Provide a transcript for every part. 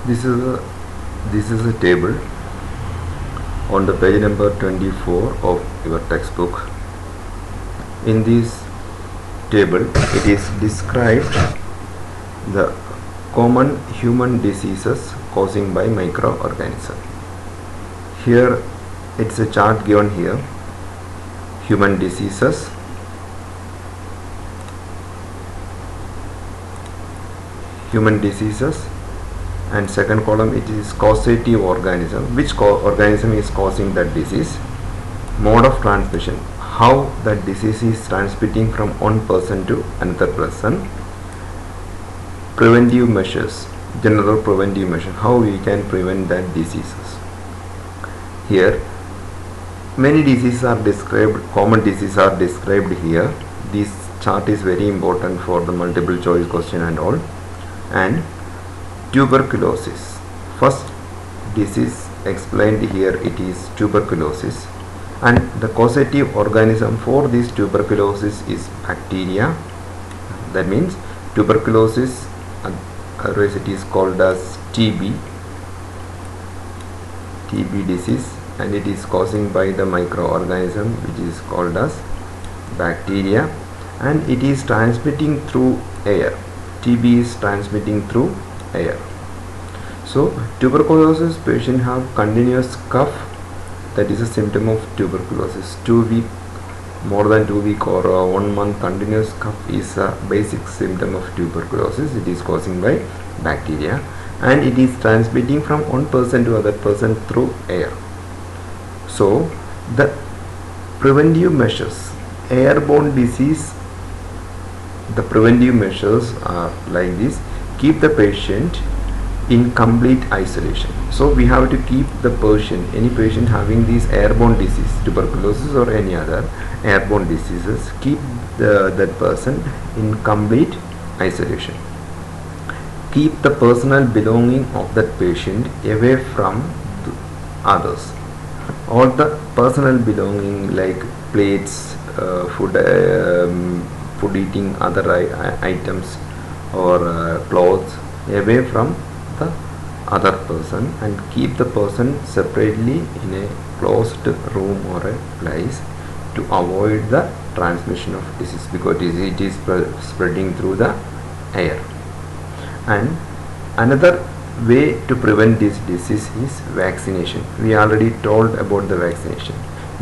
This is a table on the page number 24 of your textbook. In this table, it is described the common human diseases causing by microorganism. Here, it's a chart given here. Human diseases. And second column it is causative organism, which organism is causing that disease, mode of transmission, how that disease is transmitting from one person to another person, preventive measures, general preventive measure, how we can prevent that diseases. Here many diseases are described, common diseases are described here. This chart is very important for the multiple choice question and all. And tuberculosis, first disease explained here, it is tuberculosis, and the causative organism for this tuberculosis is bacteria. That means tuberculosis, otherwise it is called as TB disease, and it is causing by the microorganism which is called as bacteria, and it is transmitting through air. TB is transmitting through air. So tuberculosis patient have continuous cough, that is a symptom of tuberculosis. 2 week, more than 2 week or 1 month continuous cough is a basic symptom of tuberculosis. It is causing by bacteria, and it is transmitting from one person to other person through air. So the preventive measures, airborne disease, the preventive measures are like this: keep the patient in complete isolation. So we have to keep the patient, any patient having this airborne disease, tuberculosis or any other airborne diseases, keep that person in complete isolation. Keep the personal belonging of that patient away from others. All the personal belonging like plates, food eating, other items or clothes away from the other person, and keep the person separately in a closed room or a place to avoid the transmission of disease, because it is spreading through the air. And another way to prevent this disease is vaccination. We already told about the vaccination.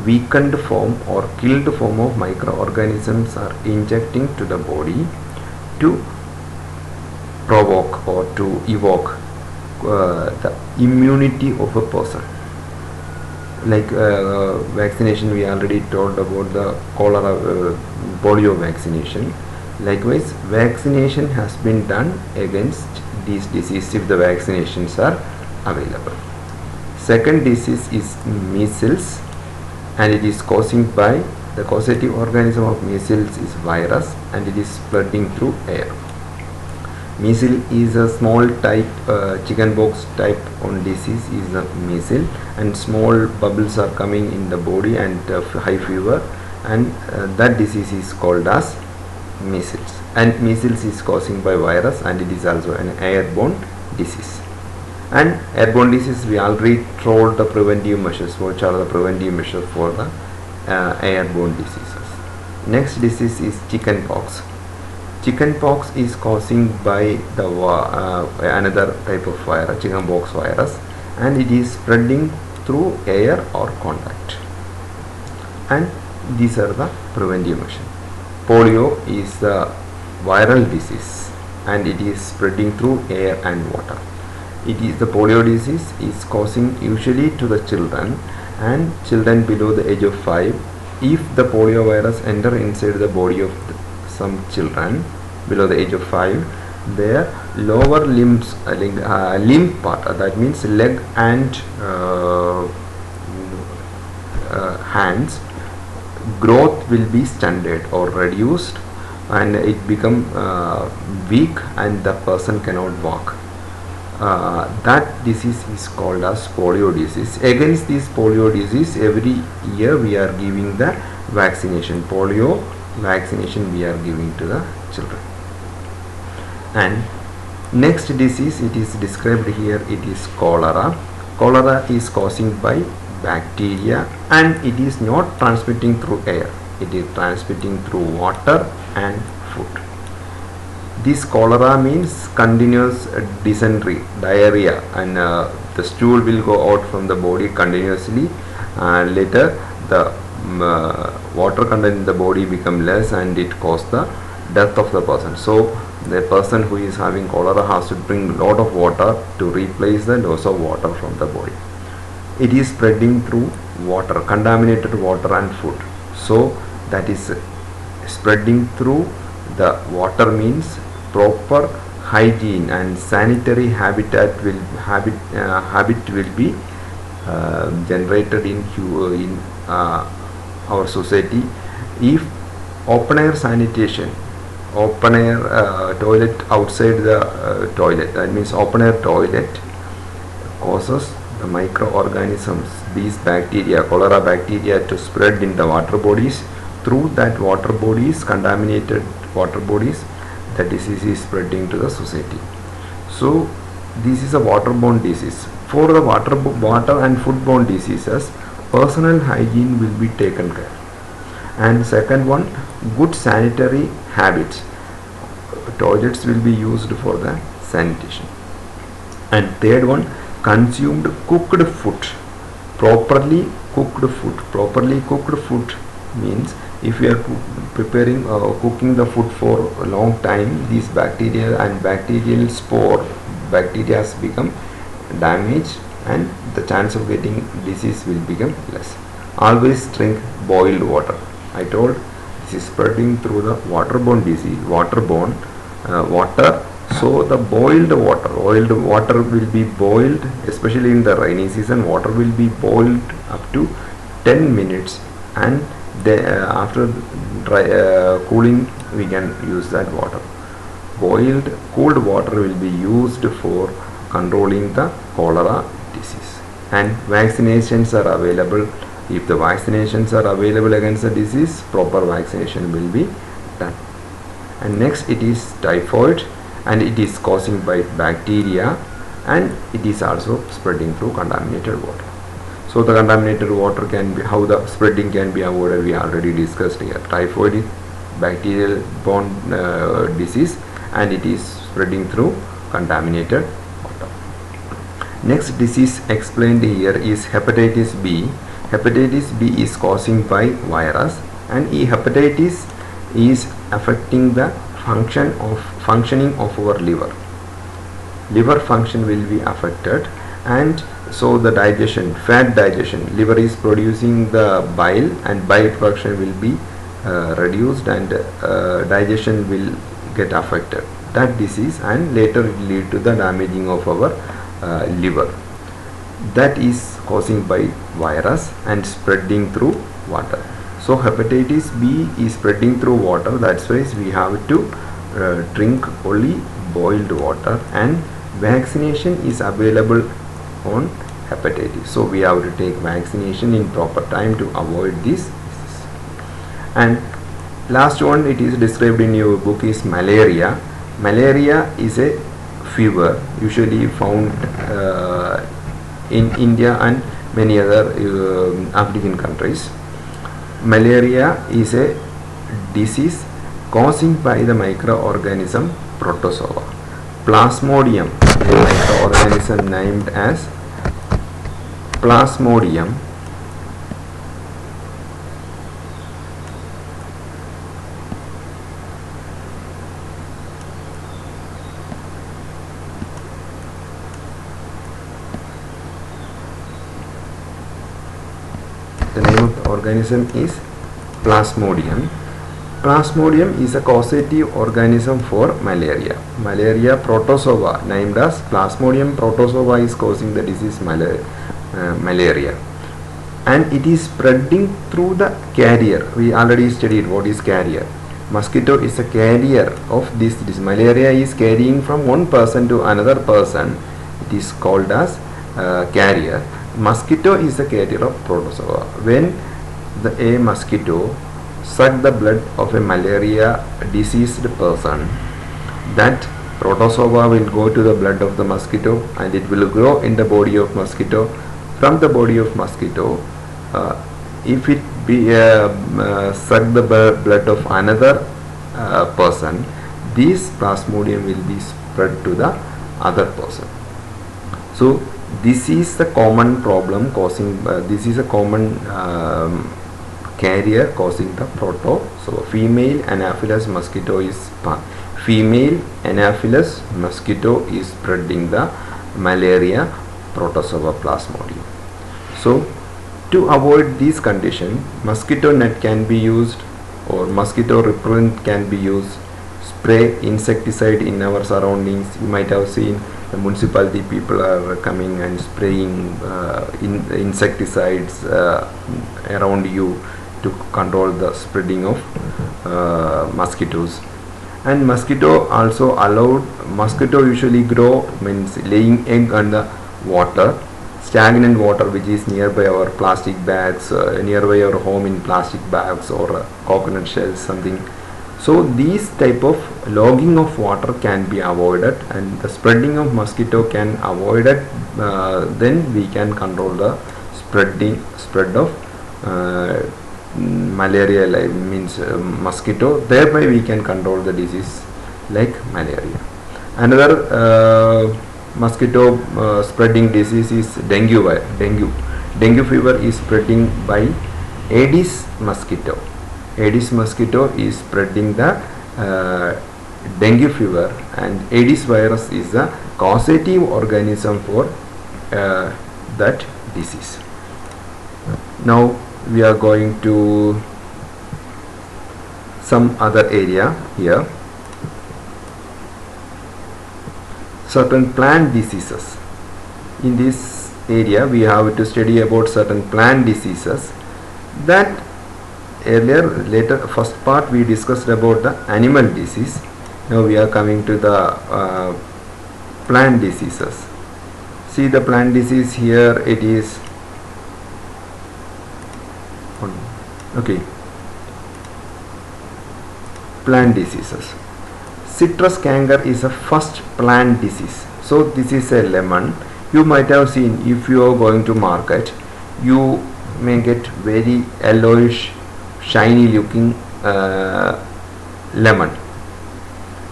Weakened form or killed form of microorganisms are injecting to the body to provoke or to evoke the immunity of a person. Like vaccination, we already told about the cholera, polio vaccination. Likewise, vaccination has been done against these diseases if the vaccinations are available. Second disease is measles, and it is causing by the causative organism of measles is virus, and it is spreading through air. Measles is a small type, chickenpox type on disease is the measles, and small bubbles are coming in the body and high fever, and that disease is called as measles. And measles is causing by virus, and it is also an airborne disease. And airborne disease, we already told the preventive measures, which are the preventive measures for the airborne diseases. Next disease is chickenpox. Chickenpox is causing by the another type of virus, chickenpox virus, and it is spreading through air or contact. And these are the preventive measures. Polio is a viral disease, and it is spreading through air and water. It is the polio disease is causing usually to the children and children below the age of 5. If the polio virus enter inside the body of some children below the age of 5, their lower limbs, limb part, that means leg and hands, growth will be stunted or reduced, and it become weak, and the person cannot walk. That disease is called as polio disease. Against this polio disease, every year we are giving the vaccination, polio vaccination we are giving to the children. And Next disease, it is described here, it is cholera. Cholera is causing by bacteria and it is not transmitting through air. It is transmitting through water and food. This cholera means continuous dysentery, diarrhea, and the stool will go out from the body continuously. Later the water content in the body become less and it cause the death of the person. So the person who is having cholera has to drink lot of water to replace the loss of water from the body. It is spreading through water, contaminated water and food. So that is spreading through the water means proper hygiene and sanitary habit will be generated in our society. If open air sanitation, open air toilet outside the toilet, that means open air toilet causes the microorganisms, these bacteria, cholera bacteria, to spread in the water bodies. Through that water bodies, contaminated water bodies, the disease is spreading to the society. So this is a waterborne disease. For the water and foodborne diseases, personal hygiene will be taken care. And second one, good sanitary habits. Toilets will be used for the sanitation. And third one, consumed cooked food. Properly cooked food. Properly cooked food means if you are preparing cooking the food for a long time, these bacteria and bacterial spore bacteria become damaged and the chance of getting disease will become less. Always drink boiled water. I told this is spreading through the waterborne disease, waterborne water. So the boiled water will be boiled, especially in the rainy season. Water will be boiled up to 10 minutes and after cooling we can use that water. Cold water will be used for controlling the cholera disease. And vaccinations are available. If the vaccinations are available against the disease, proper vaccination will be done. And next, it is typhoid, and it is causing by bacteria, and it is also spreading through contaminated water. So the contaminated water can be, how the spreading can be avoided, we already discussed here. Typhoid is bacterial borne disease and it is spreading through contaminated water. Next disease explained here is hepatitis B. Hepatitis B is causing by virus, and hepatitis is affecting the functioning of our liver. Liver function will be affected, and so the digestion, fat digestion, liver is producing the bile and bile production will be reduced and digestion will get affected. That disease, and later it will lead to the damaging of our liver. That is causing by virus and spreading through water. So hepatitis B is spreading through water. That's why we have to drink only boiled water, and vaccination is available on hepatitis. So we have to take vaccination in proper time to avoid this. And last one, it is described in your book, is malaria. Malaria is a fever usually found in India and many other African countries. Malaria is a disease causing by the microorganism protozoa. Plasmodium, a microorganism named as Plasmodium, the name of the organism is Plasmodium. Plasmodium is a causative organism for malaria. Malaria protozoa named as Plasmodium protozoa is causing the disease malaria, and it is spreading through the carrier. We already studied what is carrier. Mosquito is a carrier of this disease. Malaria is carrying from one person to another person. It is called as carrier. Mosquito is a carrier of protozoa. When a mosquito suck the blood of a malaria diseased person, that Protozoa will go to the blood of the mosquito and it will grow in the body of mosquito. From the body of mosquito, if it suck the blood of another person, this plasmodium will be spread to the other person. So this is the common problem causing, this is a common carrier causing the protozoa. Female Anopheles mosquito is spreading the malaria protozoa plasmodium. So to avoid this condition, mosquito net can be used or mosquito repellent can be used. Spray insecticide in our surroundings. You might have seen the municipality people are coming and spraying insecticides around you to control the spreading of mosquitoes. And mosquito also allowed, mosquito usually grow, means laying egg on the water, stagnant water which is nearby our plastic bags, nearby our home in plastic bags or coconut shells, something. So these type of logging of water can be avoided and the spreading of mosquito can avoid it. Then we can control the spread of malaria, means mosquito. Thereby we can control the disease like malaria. Another mosquito spreading disease is dengue. Dengue fever is spreading by Aedes mosquito. Aedes mosquito is spreading the dengue fever, and Aedes virus is the causative organism for that disease. Now we are going to some other area here. Certain plant diseases. In this area we have to study about certain plant diseases that later first part we discussed about the animal disease. Now we are coming to the plant diseases. See the plant disease here, it is okay. Plant diseases. Citrus canker is a first plant disease. So this is a lemon. You might have seen, if you are going to market, you may get very yellowish, shiny looking lemon.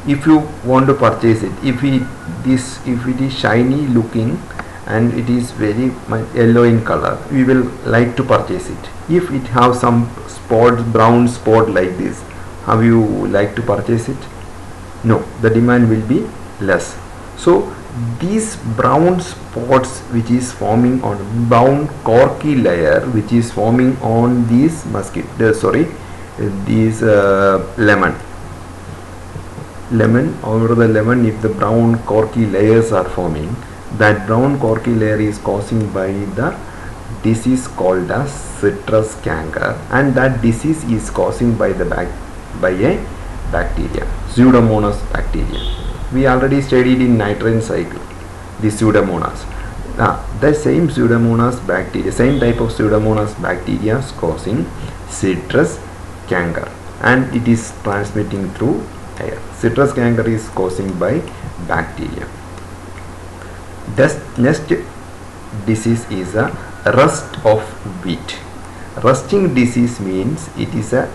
If you want to purchase it, if it is shiny looking and it is very yellow in color, we will like to purchase it. If it have some spot, brown spot like this, how you like to purchase it? No, the demand will be less. So these brown spots which is forming on brown corky layer which is forming on these lemon over the lemon, if the brown corky layers are forming, that brown corky layer is causing by the disease called as citrus canker, and that disease is causing by a bacteria, Pseudomonas bacteria. We already studied in nitrogen cycle the Pseudomonas. The same Pseudomonas bacteria, same type of Pseudomonas bacteria is causing citrus canker, and it is transmitting through air. Citrus canker is causing by bacteria. Next disease is a rust of wheat. Rusting disease means it is a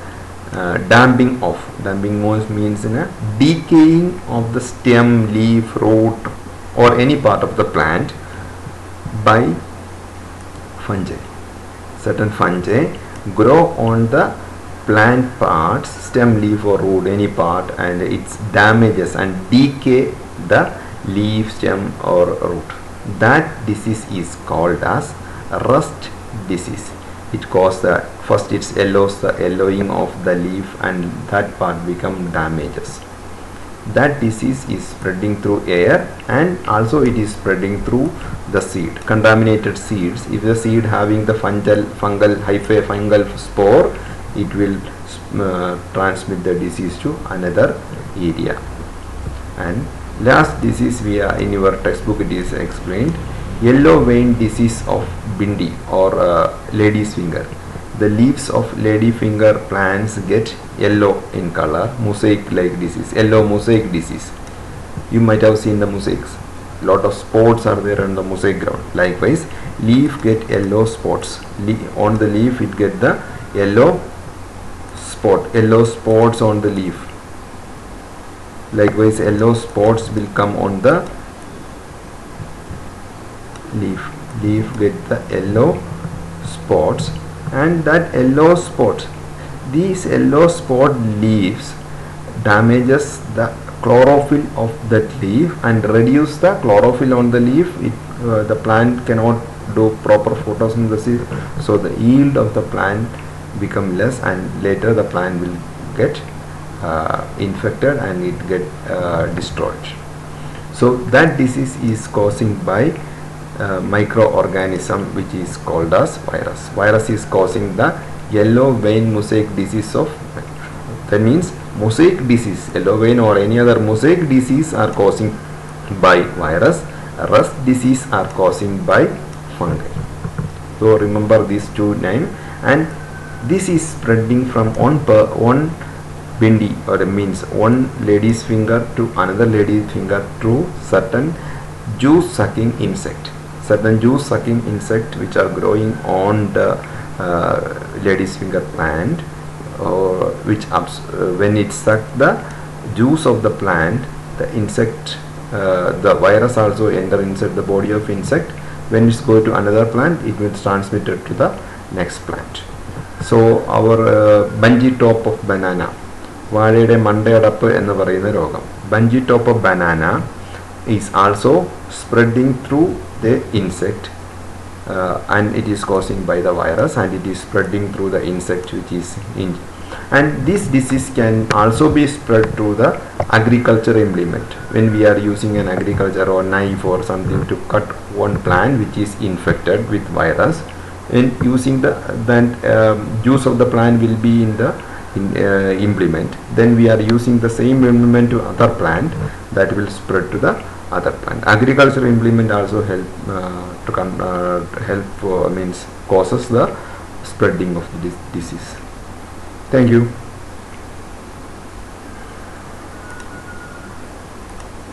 damping off. Damping off means in a decaying of the stem, leaf, root or any part of the plant by fungi. Certain fungi grow on the plant parts, stem, leaf or root, any part, and it damages and decay the leaf, stem or root. That disease is called as rust disease. It causes first it yellows, the yellowing of the leaf, and that part become damages. That disease is spreading through air, and also it is spreading through the seed, contaminated seeds. If the seed having the fungal spore, it will transmit the disease to another area. And last disease, we are in your textbook it is explained, yellow vein disease of bindi or lady's finger. The leaves of lady finger plants get yellow in color, mosaic like disease, yellow mosaic disease. You might have seen the mosaics. Lot of spots are there on the mosaic ground. Likewise, leaf get yellow spots. On the leaf it get the yellow spots on the leaf. Likewise, yellow spots will come on the leaf get the yellow spots, and that yellow spots, these yellow spot leaves damages the chlorophyll of that leaf and reduce the chlorophyll on the leaf. The plant cannot do proper photosynthesis, so the yield of the plant become less, and later the plant will get infected and it get destroyed. So that disease is causing by microorganism which is called as virus. Virus is causing the yellow vein mosaic disease of, that means mosaic disease, yellow vein or any other mosaic disease are causing by virus. Rust disease are causing by fungi. So remember these two names, and this is spreading from one bindi, or means one lady's finger to another lady's finger through certain juice sucking insect. Certain juice sucking insect which are growing on the lady's finger plant, or which when it suck the juice of the plant, the insect, the virus also enter inside the body of insect. When it's go to another plant, it will transmit it to the next plant. So our bungee top of banana, വാഴയുടെ മണ്ടയടപ്പ് എന്ന് പറയുന്ന രോഗം, bungee top of banana is also spreading through the insect, and it is causing by the virus, and it is spreading through the insect which is in. And this disease can also be spread through the agriculture implement. When we are using an agriculture or knife or something to cut one plant which is infected with virus, and using the juice of the plant will be in the implement, then we are using the same implement to other plant, that will spread to the other plant. Agricultural implement also means causes the spreading of the disease. Thank you.